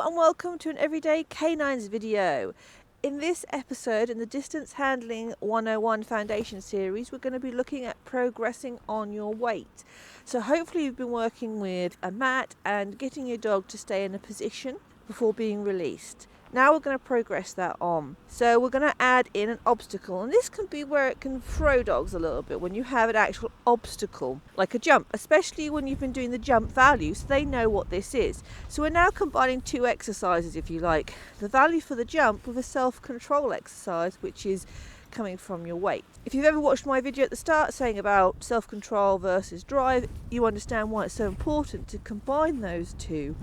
and welcome to an Everyday Canines video. In this episode, in the Distance Handling 101 Foundation series, we're going to be looking at progressing on your weight. So hopefully you've been working with a mat and getting your dog to stay in a position before being released. Now we're going to progress that on. So we're going to add in an obstacle, and this can be where it can throw dogs a little bit when you have an actual obstacle, like a jump, especially when you've been doing the jump value, so they know what this is. So we're now combining two exercises, if you like, the value for the jump with a self-control exercise, which is coming from your weight. If you've ever watched my video at the start saying about self-control versus drive, you understand why it's so important to combine those two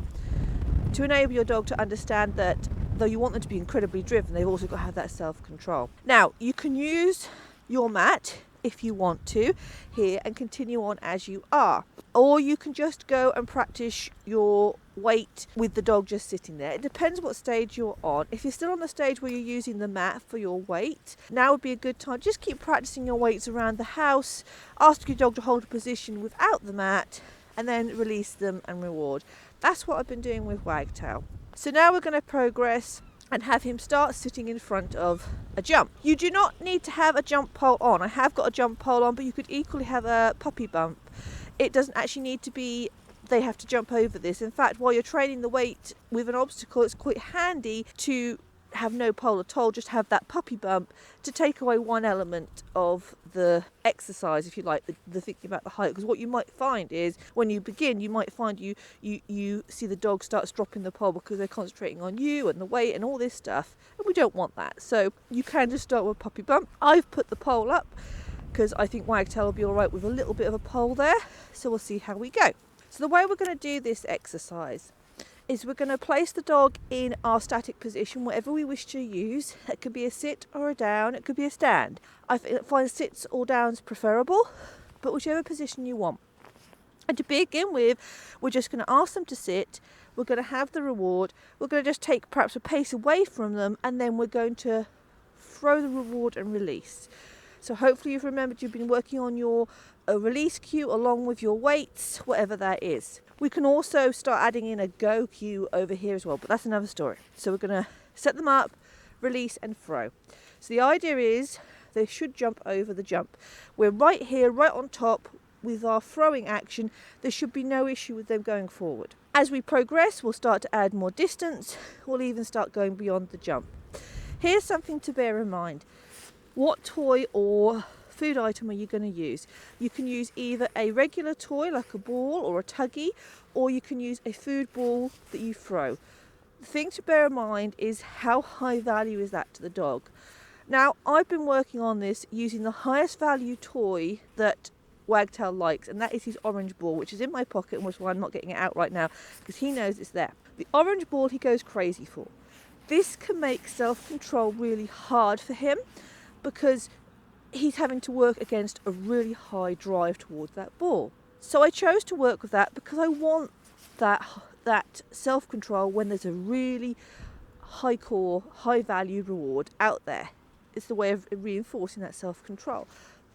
to enable your dog to understand that though you want them to be incredibly driven, they've also got to have that self-control. Now, you can use your mat if you want to here and continue on as you are. Or you can just go and practice your weight with the dog just sitting there. It depends what stage you're on. If you're still on the stage where you're using the mat for your weight, now would be a good time. Just keep practicing your weights around the house. Ask your dog to hold a position without the mat and then release them and reward. That's what I've been doing with Wagtail. So now we're going to progress and have him start sitting in front of a jump. You do not need to have a jump pole on. I have got a jump pole on, but you could equally have a puppy bump. It doesn't actually need to be they have to jump over this. In fact, while you're training the weight with an obstacle, it's quite handy to have no pole at all, just have that puppy bump to take away one element of the exercise, if you like, the thinking about the height. Because what you might find is when you begin, you might find you see the dog starts dropping the pole because they're concentrating on you and the weight and all this stuff, and we don't want that. So you can just start with a puppy bump. I've put the pole up because I think Wagtail will be all right with a little bit of a pole there, so we'll see how we go. So the way we're going to do this exercise is we're going to place the dog in our static position, whatever we wish to use. It could be a sit or a down, it could be a stand. I find sits or downs preferable, but whichever position you want. And to begin with, we're just going to ask them to sit, we're going to have the reward, we're going to just take perhaps a pace away from them, and then we're going to throw the reward and release. So hopefully you've remembered you've been working on your release cue along with your weights, whatever that is. We can also start adding in a go cue over here as well, but that's another story. So we're going to set them up, release and throw. So the idea is they should jump over the jump. We're right here, right on top with our throwing action. There should be no issue with them going forward. As we progress, we'll start to add more distance. We'll even start going beyond the jump. Here's something to bear in mind. What toy or food item are you going to use? You can use either a regular toy like a ball or a tuggy, or you can use a food ball that you throw. The thing to bear in mind is how high value is that to the dog. Now, I've been working on this using the highest value toy that Wagtail likes, and that is his orange ball, which is in my pocket, and which is why I'm not getting it out right now, because he knows it's there. The orange ball he goes crazy for. This can make self-control really hard for him, because he's having to work against a really high drive towards that ball. So I chose to work with that because I want that self-control when there's a really high core, high value reward out there. It's the way of reinforcing that self-control.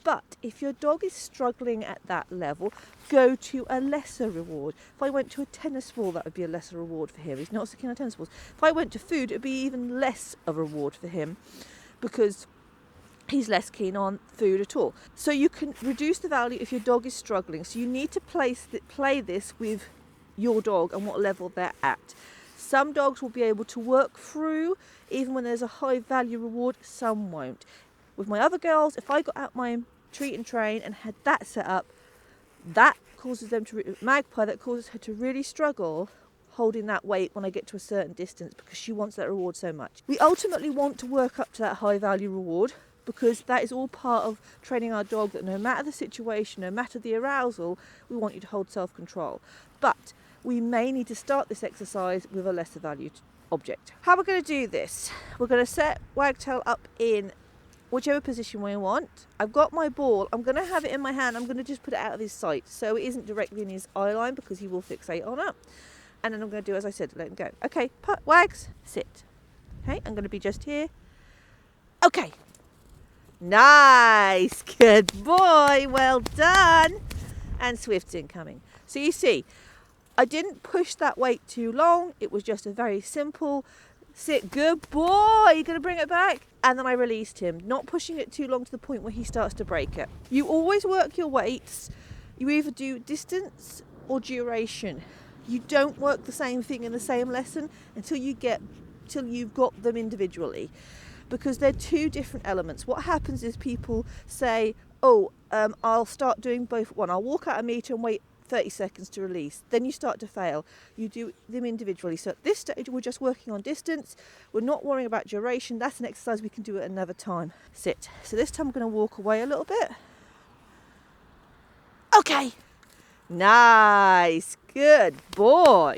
But if your dog is struggling at that level, go to a lesser reward. If I went to a tennis ball, that would be a lesser reward for him. He's not so keen on tennis balls. If I went to food, it would be even less of a reward for him, because he's less keen on food at all. So you can reduce the value if your dog is struggling. So you need to play this with your dog and what level they're at. Some dogs will be able to work through even when there's a high value reward, some won't. With my other girls, if I got out my treat and train and had that set up, that causes them to, Magpie, that causes her to really struggle holding that weight when I get to a certain distance, because she wants that reward so much. We ultimately want to work up to that high value reward, because that is all part of training our dog that no matter the situation, no matter the arousal, we want you to hold self-control. But we may need to start this exercise with a lesser valued object. How we're going to do this? We're going to set Wagtail up in whichever position we want. I've got my ball. I'm going to have it in my hand. I'm going to just put it out of his sight so it isn't directly in his eye line, because he will fixate on it. And then I'm going to do as I said, let him go. Okay, Wags, sit. Okay, I'm going to be just here. Okay. Nice, good boy, well done. And Swift's incoming. So you see, I didn't push that weight too long. It was just a very simple sit, good boy, you're going to bring it back. And then I released him, not pushing it too long to the point where he starts to break it. You always work your weights. You either do distance or duration. You don't work the same thing in the same lesson until you've got them individually, because they're two different elements. What happens is people say, I'll start doing both at one. I'll walk out a metre and wait 30 seconds to release. Then you start to fail. You do them individually. So at this stage, we're just working on distance. We're not worrying about duration. That's an exercise we can do at another time. Sit. So this time I'm going to walk away a little bit. Okay. Nice. Good boy.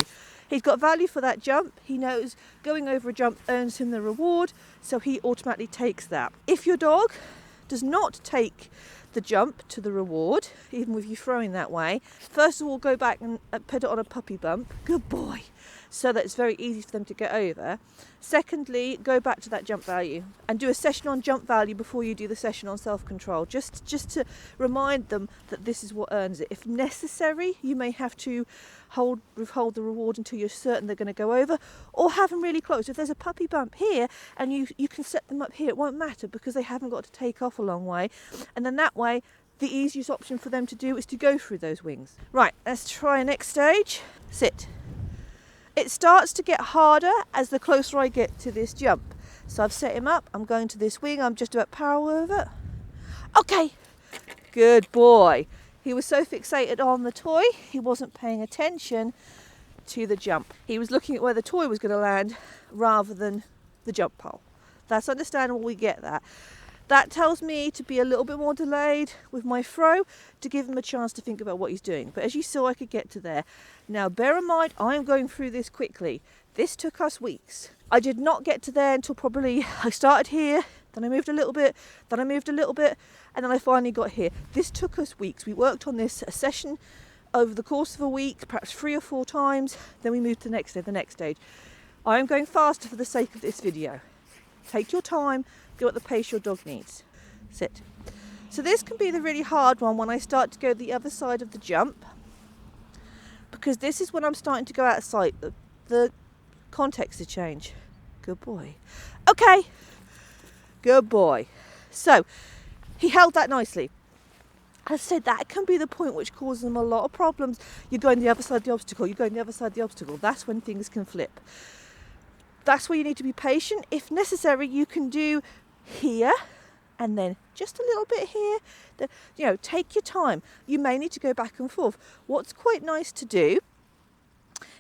He's got value for that jump. He knows going over a jump earns him the reward, so he automatically takes that. If your dog does not take the jump to the reward, even with you throwing that way, first of all, go back and put it on a puppy bump. Good boy. So that it's very easy for them to get over. Secondly, go back to that jump value and do a session on jump value before you do the session on self-control, just to remind them that this is what earns it. If necessary, you may have to withhold the reward until you're certain they're going to go over, or have them really close. If there's a puppy bump here and you can set them up here, it won't matter because they haven't got to take off a long way. And then that way, the easiest option for them to do is to go through those wings. Right, let's try next stage. Sit. It starts to get harder as the closer I get to this jump. So I've set him up, I'm going to this wing, I'm just about power over. Okay, good boy. He was so fixated on the toy, he wasn't paying attention to the jump. He was looking at where the toy was going to land rather than the jump pole. That's understandable, we get that. That tells me to be a little bit more delayed with my throw to give him a chance to think about what he's doing. But as you saw, I could get to there. Now, bear in mind, I'm going through this quickly. This took us weeks. I did not get to there until probably I started here, then I moved a little bit, then I moved a little bit, and then I finally got here. This took us weeks. We worked on this a session over the course of a week, perhaps 3 or 4 times. Then we moved to the next stage. I am going faster for the sake of this video. Take your time, go at the pace your dog needs. Sit. So this can be the really hard one when I start to go the other side of the jump, because this is when I'm starting to go out of sight. The context is change. Good boy. Okay. Good boy. So he held that nicely. As I said, that can be the point which causes them a lot of problems. You're going the other side of the obstacle. You're going the other side of the obstacle. That's when things can flip. That's where you need to be patient. If necessary, you can do here and then just a little bit here. Take your time. You may need to go back and forth. What's quite nice to do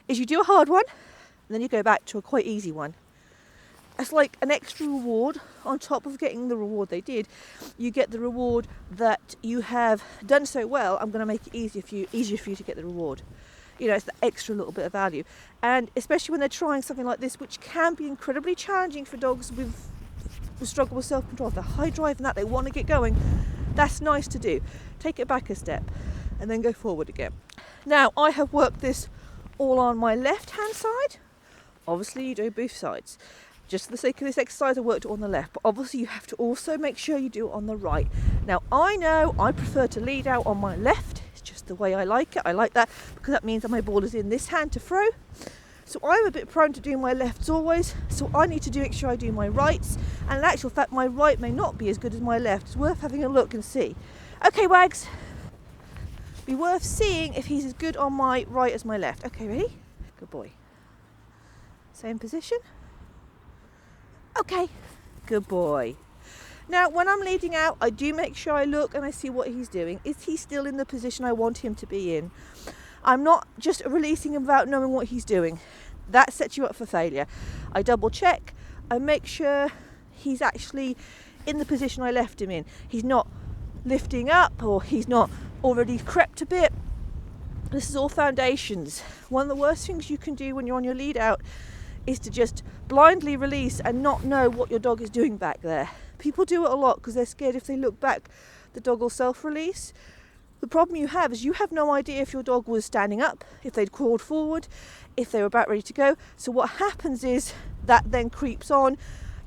is you do a hard one and then you go back to a quite easy one. It's like an extra reward on top of getting the reward they did. You get the reward that you have done so well. I'm going to make it easier for you to get the reward. It's the extra little bit of value. And especially when they're trying something like this, which can be incredibly challenging for dogs who struggle with self-control. If they're high drive and that they want to get going, that's nice to do. Take it back a step and then go forward again. Now, I have worked this all on my left-hand side. Obviously, you do both sides. Just for the sake of this exercise, I worked it on the left, but obviously you have to also make sure you do it on the right. Now, I know I prefer to lead out on my left. It's just the way I like it. I like that because that means that my ball is in this hand to throw. So I'm a bit prone to doing my lefts always, so I need to make sure I do my rights. And in actual fact, my right may not be as good as my left. It's worth having a look and see. Okay, Wags. Be worth seeing if he's as good on my right as my left. Okay, ready? Good boy. Same position. Okay, good boy. Now, when I'm leading out, I do make sure I look and I see what he's doing. Is he still in the position I want him to be in? I'm not just releasing him without knowing what he's doing. That sets you up for failure. I double check. I make sure he's actually in the position I left him in. He's not lifting up or he's not already crept a bit. This is all foundations. One of the worst things you can do when you're on your lead out is to just blindly release and not know what your dog is doing back there. People do it a lot because they're scared if they look back, the dog will self-release. The problem you have is you have no idea if your dog was standing up, if they'd crawled forward, if they were about ready to go. So what happens is that then creeps on.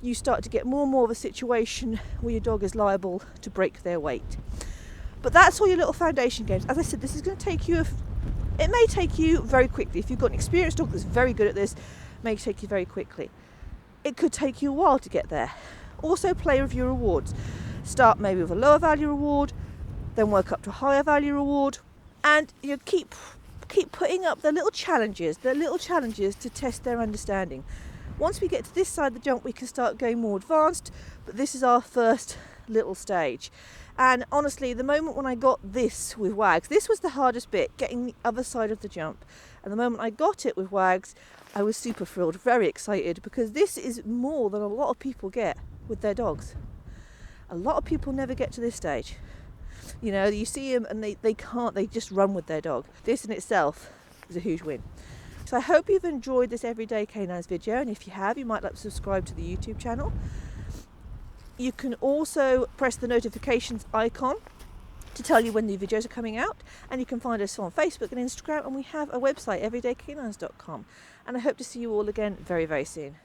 You start to get more and more of a situation where your dog is liable to break their weight. But that's all your little foundation games. As I said, this is going to take you It may take you very quickly. If you've got an experienced dog that's very good at this, it may take you very quickly. It could take you a while to get there. Also play with your rewards. Start maybe with a lower value reward, then work up to a higher value reward, and you keep putting up the little challenges to test their understanding. Once we get to this side of the jump, we can start going more advanced, but this is our first little stage. And honestly, the moment when I got this with Wags, this was the hardest bit, getting the other side of the jump. And the moment I got it with Wags, I was super thrilled, very excited, because this is more than a lot of people get with their dogs. A lot of people never get to this stage. You know, you see them and they just run with their dog. This in itself is a huge win. So I hope you've enjoyed this Everyday Canines video, and if you have, you might like to subscribe to the YouTube channel. You can also press the notifications icon to tell you when new videos are coming out, and you can find us on Facebook and Instagram, and we have a website, everydaycanines.com. And I hope to see you all again very, very soon.